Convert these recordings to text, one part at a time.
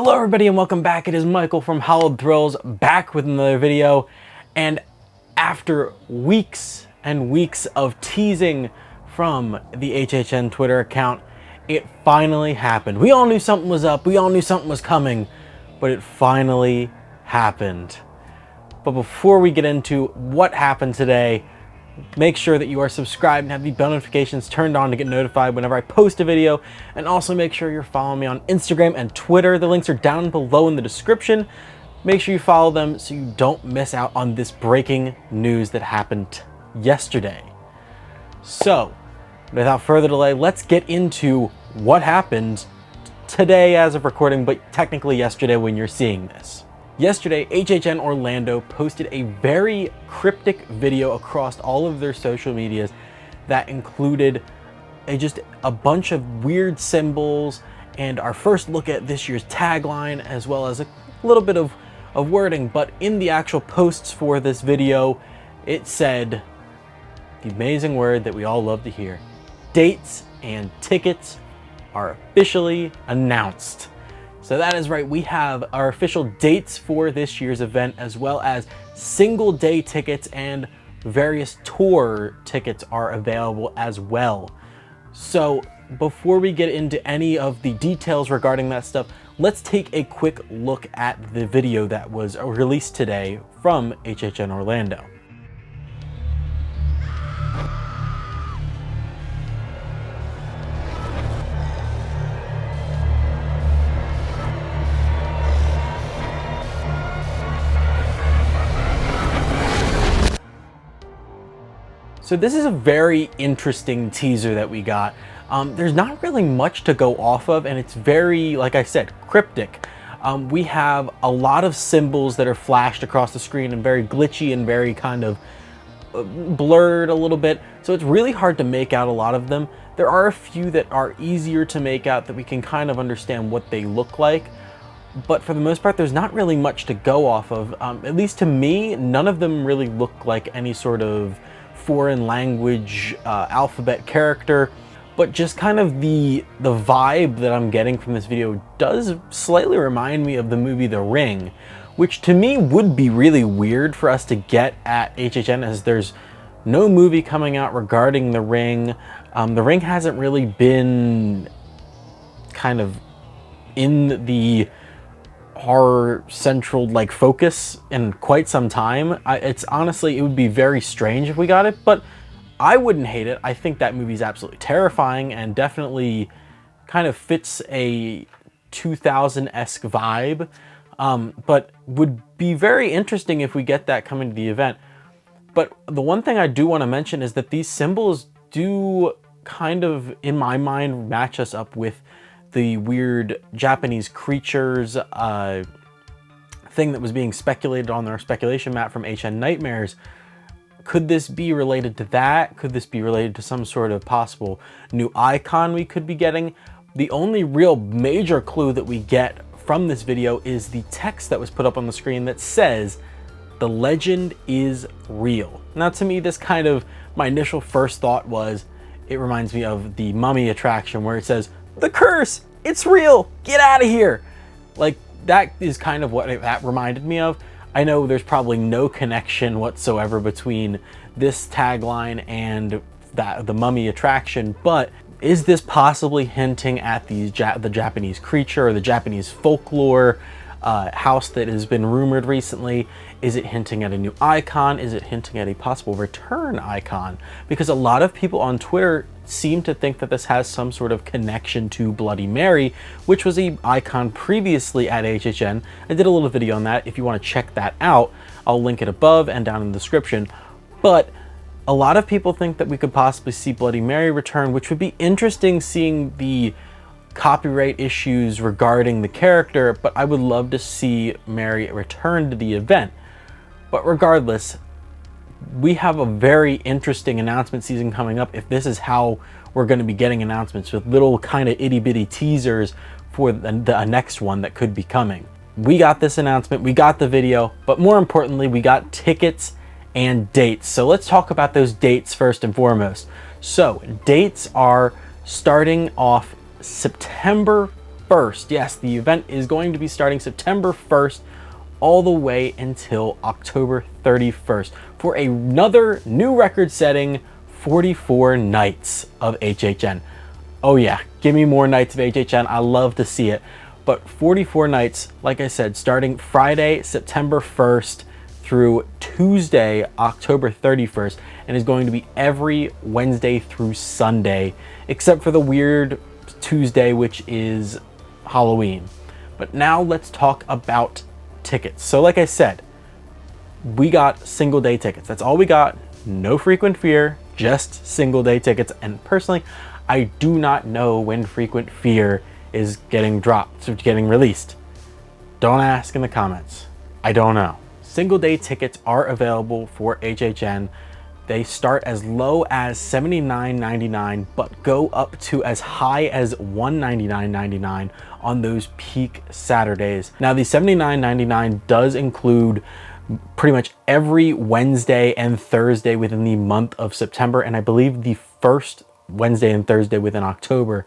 Hello everybody and welcome back. It is Michael from Hallowed Thrills back with another video. And after weeks and weeks of teasing from the HHN Twitter account, it finally happened. We all knew something was up. We all knew something was coming, but it finally happened. But before we get into what happened today, make sure that you are subscribed and have the bell notifications turned on to get notified whenever I post a video. And also make sure you're following me on Instagram and Twitter. The links are down below in the description. Make sure you follow them so you don't miss out on this breaking news that happened yesterday. So, without further delay, let's get into what happened today as of recording, but technically yesterday when you're seeing this. Yesterday, HHN Orlando posted a very cryptic video across all of their social medias that included just a bunch of weird symbols and our first look at this year's tagline, as well as a little bit of wording. But in the actual posts for this video, it said the amazing word that we all love to hear: dates and tickets are officially announced. So that is right, we have our official dates for this year's event, as well as single day tickets and various tour tickets are available as well. So before we get into any of the details regarding that stuff, let's take a quick look at the video that was released today from HHN Orlando. So this is a very interesting teaser that we got. There's not really much to go off of, and it's very, like I said, cryptic. We have a lot of symbols that are flashed across the screen and very glitchy and very kind of blurred a little bit. So it's really hard to make out a lot of them. There are a few that are easier to make out that we can kind of understand what they look like. But for the most part, there's not really much to go off of. At least to me, none of them really look like any sort of foreign language alphabet character, but just kind of the vibe that I'm getting from this video does slightly remind me of the movie The Ring, which to me would be really weird for us to get at HHN, as there's no movie coming out regarding The Ring. The Ring hasn't really been kind of in the horror central like focus in quite some time. It's honestly, it would be very strange if we got it, but I wouldn't hate it. I think that movie's absolutely terrifying and definitely kind of fits a 2000-esque vibe, but would be very interesting if we get that coming to the event. But the one thing I do want to mention is that these symbols do kind of, in my mind, match us up with the weird Japanese creatures thing that was being speculated on their speculation map from HN Nightmares. Could this be related to that? Could this be related to some sort of possible new icon we could be getting? The only real major clue that we get from this video is the text that was put up on the screen that says, "The legend is real." Now, to me, this kind of, my initial first thought was, it reminds me of the Mummy attraction where it says, "The curse, it's real, get out of here." Like, that is kind of what that reminded me of. I know there's probably no connection whatsoever between this tagline and the Mummy attraction, but is this possibly hinting at the Japanese creature or the Japanese folklore house that has been rumored recently? Is it hinting at a new icon? Is it hinting at a possible return icon? Because a lot of people on Twitter seem to think that this has some sort of connection to Bloody Mary, which was an icon previously at HHN. I did a little video on that. If you want to check that out, I'll link it above and down in the description. But a lot of people think that we could possibly see Bloody Mary return, which would be interesting, seeing the copyright issues regarding the character, but I would love to see Mary return to the event. But regardless, we have a very interesting announcement season coming up if this is how we're going to be getting announcements, with little kind of itty-bitty teasers for the next one that could be coming. We got this announcement, we got the video, but more importantly, we got tickets and dates. So let's talk about those dates first and foremost. So dates are starting off September 1st. Yes, the event is going to be starting September 1st all the way until October 31st for another new record-setting 44 nights of HHN. Oh yeah, give me more nights of HHN. I love to see it. But 44 nights, like I said, starting Friday, September 1st through Tuesday, October 31st, and is going to be every Wednesday through Sunday, except for the weird Tuesday, which is Halloween. But now let's talk about tickets. So like I said, we got single day tickets. That's all we got. No frequent fear, just single day tickets. And personally, I do not know when frequent fear is getting dropped, or getting released. Don't ask in the comments. I don't know. Single day tickets are available for HHN. They start as low as $79.99, but go up to as high as $199.99 on those peak Saturdays. Now the $79.99 does include pretty much every Wednesday and Thursday within the month of September, and I believe the first Wednesday and Thursday within October.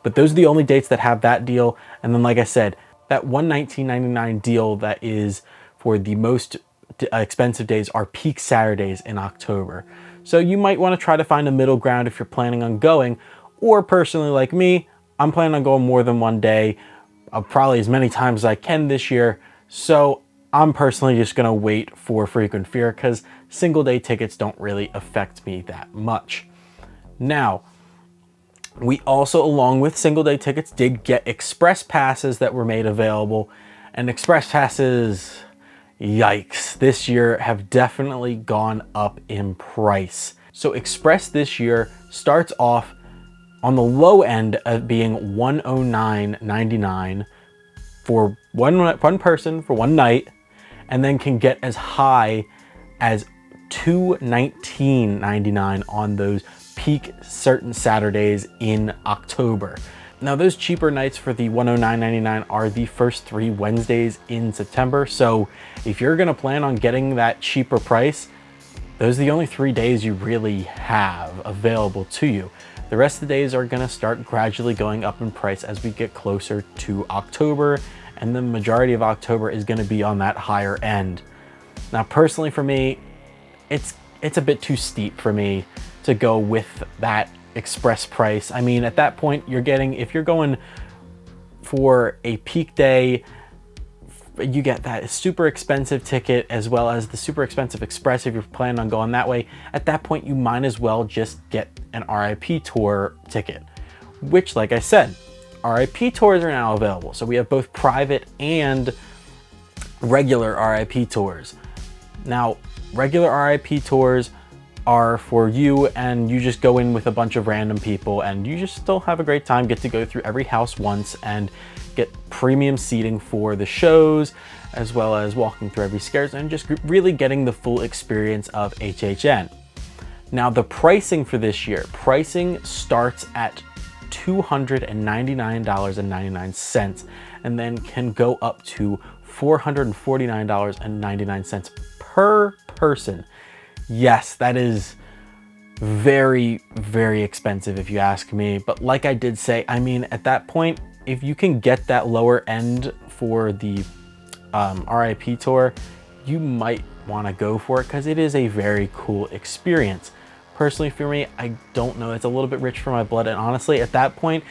But those are the only dates that have that deal. And then, like I said, that $119.99 deal that is for the most expensive days are peak Saturdays in October. So you might want to try to find a middle ground if you're planning on going, or personally like me, I'm planning on going more than one day, probably as many times as I can this year. So I'm personally just going to wait for frequent fear because single day tickets don't really affect me that much. Now, we also, along with single day tickets, did get express passes that were made available. And express passes, yikes, this year have definitely gone up in price. So express this year starts off on the low end of being $109.99 for one person for one night, and then can get as high as $219.99 on those peak certain Saturdays in October. Now those cheaper nights for the $109.99 are the first 3 Wednesdays in September. So if you're gonna plan on getting that cheaper price, those are the only 3 days you really have available to you. The rest of the days are gonna start gradually going up in price as we get closer to October, and the majority of October is gonna be on that higher end. Now personally for me, it's a bit too steep for me to go with that express price. I mean, at that point, you're getting, if you're going for a peak day, you get that super expensive ticket as well as the super expensive express if you're planning on going that way. At that point, you might as well just get an RIP tour ticket, which, like I said, RIP tours are now available. So we have both private and regular RIP tours. Now, regular RIP tours are for you, and you just go in with a bunch of random people and you just still have a great time, get to go through every house once and get premium seating for the shows, as well as walking through every scares and just really getting the full experience of HHN. Now the pricing for this year, pricing starts at $299.99 and then can go up to $449.99 per person. Yes, that is very, very expensive if you ask me. But like I did say, I mean, at that point, if you can get that lower end for the RIP tour, you might want to go for it because it is a very cool experience. Personally, for me, I don't know. It's a little bit rich for my blood. And honestly, at that point,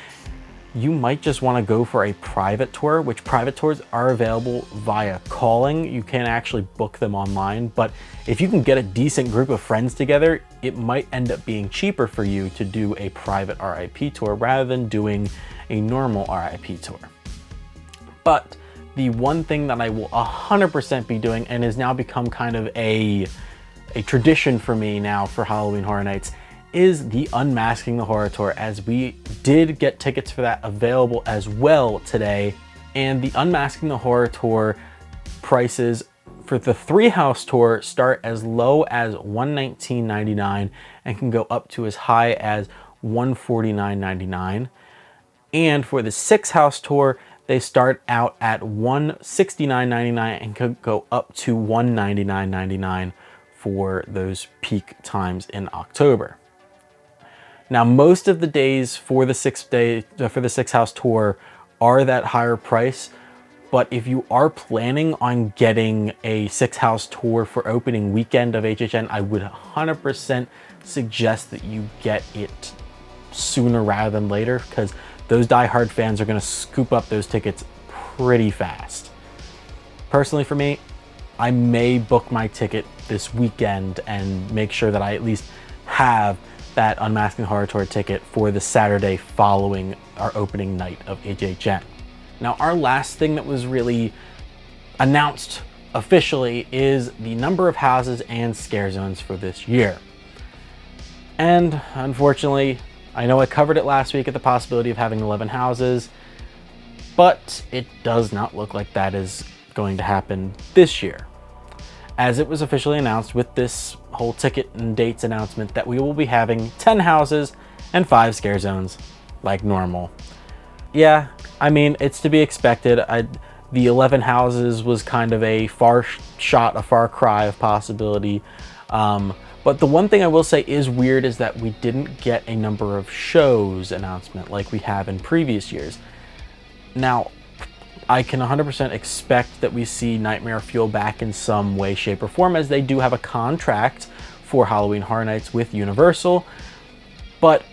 you might just want to go for a private tour, which private tours are available via calling. You can actually book them online, but if you can get a decent group of friends together, it might end up being cheaper for you to do a private RIP tour rather than doing a normal RIP tour. But the one thing that I will 100% be doing, and has now become kind of a tradition for me now for Halloween Horror Nights, is the Unmasking the Horror Tour, as we did get tickets for that available as well today. And the Unmasking the Horror Tour prices for the 3-house tour start as low as $119.99 and can go up to as high as $149.99. And for the 6-house tour, they start out at $169.99 and could go up to $199.99 for those peak times in October. Now, most of the days for the 6-house tour are that higher price. But if you are planning on getting a 6-house tour for opening weekend of HHN, I would 100% suggest that you get it sooner rather than later, because those diehard fans are going to scoop up those tickets pretty fast. Personally, for me, I may book my ticket this weekend and make sure that I at least have that Unmasking Horror Tour ticket for the Saturday following our opening night of HHN. Now, our last thing that was really announced officially is the number of houses and scare zones for this year. And unfortunately, I know I covered it last week at the possibility of having 11 houses, but it does not look like that is going to happen this year, as it was officially announced with this whole ticket and dates announcement that we will be having 10 houses and 5 scare zones like normal. Yeah, I mean, it's to be expected. The 11 houses was kind of a far cry of possibility. But the one thing I will say is weird is that we didn't get a number of shows announcement like we have in previous years. Now, I can 100% expect that we see Nightmare Fuel back in some way, shape, or form, as they do have a contract for Halloween Horror Nights with Universal. But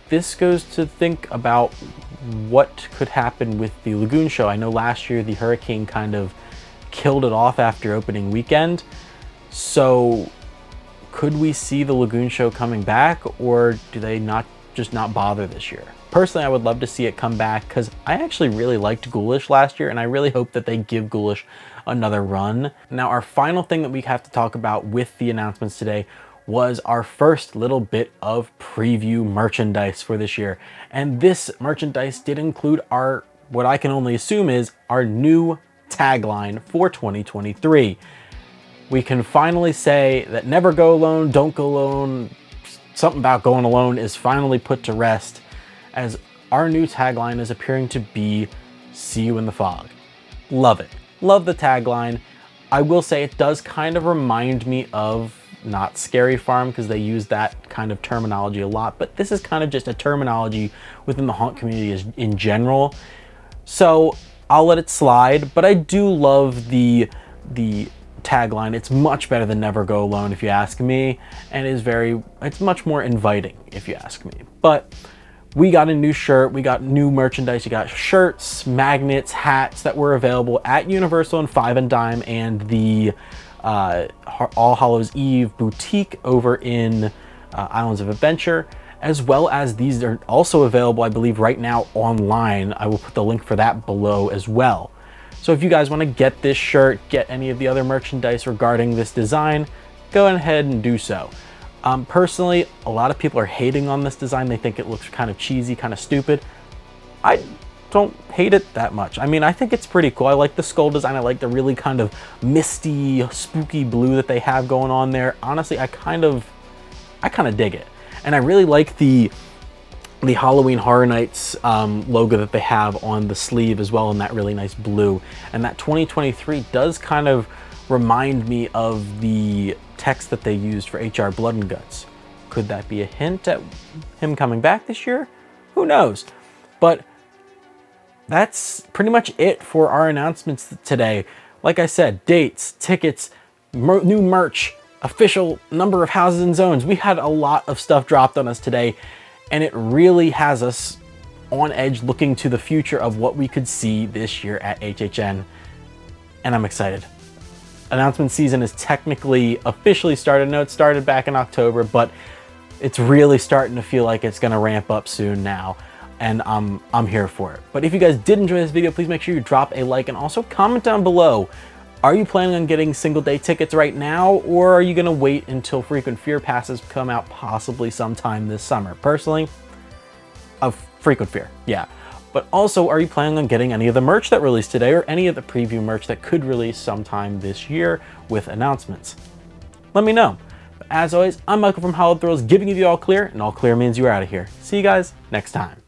this goes to think about what could happen with the Lagoon show. I know last year the hurricane kind of killed it off after opening weekend. So could we see the Lagoon show coming back, or do they not bother this year? Personally, I would love to see it come back, because I actually really liked Ghoulish last year, and I really hope that they give Ghoulish another run. Now, our final thing that we have to talk about with the announcements today was our first little bit of preview merchandise for this year. And this merchandise did include our, what I can only assume is our new tagline for 2023. We can finally say that never go alone, don't go alone, something about going alone is finally put to rest, as our new tagline is appearing to be "See you in the fog." Love it. Love the tagline. I will say it does kind of remind me of Not Scary Farm, because they use that kind of terminology a lot, but this is kind of just a terminology within the haunt community in general. So I'll let it slide, but I do love the tagline. It's much better than Never Go Alone, if you ask me, and it's much more inviting, if you ask me. But we got a new shirt, we got new merchandise, you got shirts, magnets, hats that were available at Universal and Five and Dime and the All Hallows Eve boutique over in Islands of Adventure, as well as these are also available, I believe, right now online. I will put the link for that below as well. So if you guys want to get this shirt, get any of the other merchandise regarding this design, go ahead and do so. Personally, a lot of people are hating on this design. They think it looks kind of cheesy, kind of stupid. I don't hate it that much. I mean, I think it's pretty cool. I like the skull design. I like the really kind of misty, spooky blue that they have going on there. Honestly, I kind of dig it. And I really like the Halloween Horror Nights logo that they have on the sleeve as well, in that really nice blue. And that 2023 does kind of remind me of the text that they used for HR Blood and Guts. Could that be a hint at him coming back this year? Who knows? But that's pretty much it for our announcements today. Like I said, dates, tickets, new merch, official number of houses and zones. We had a lot of stuff dropped on us today, and it really has us on edge looking to the future of what we could see this year at HHN, and I'm excited. Announcement season is technically officially started. I know it started back in October, but it's really starting to feel like it's gonna ramp up soon now, and I'm here for it. But if you guys did enjoy this video, please make sure you drop a like and also comment down below. Are you planning on getting single day tickets right now, or are you gonna wait until Frequent Fear passes come out possibly sometime this summer? Personally, of Frequent Fear, yeah. But also, are you planning on getting any of the merch that released today, or any of the preview merch that could release sometime this year with announcements? Let me know. But as always, I'm Michael from Hallowed Thrills, giving you the all clear, and all clear means you're out of here. See you guys next time.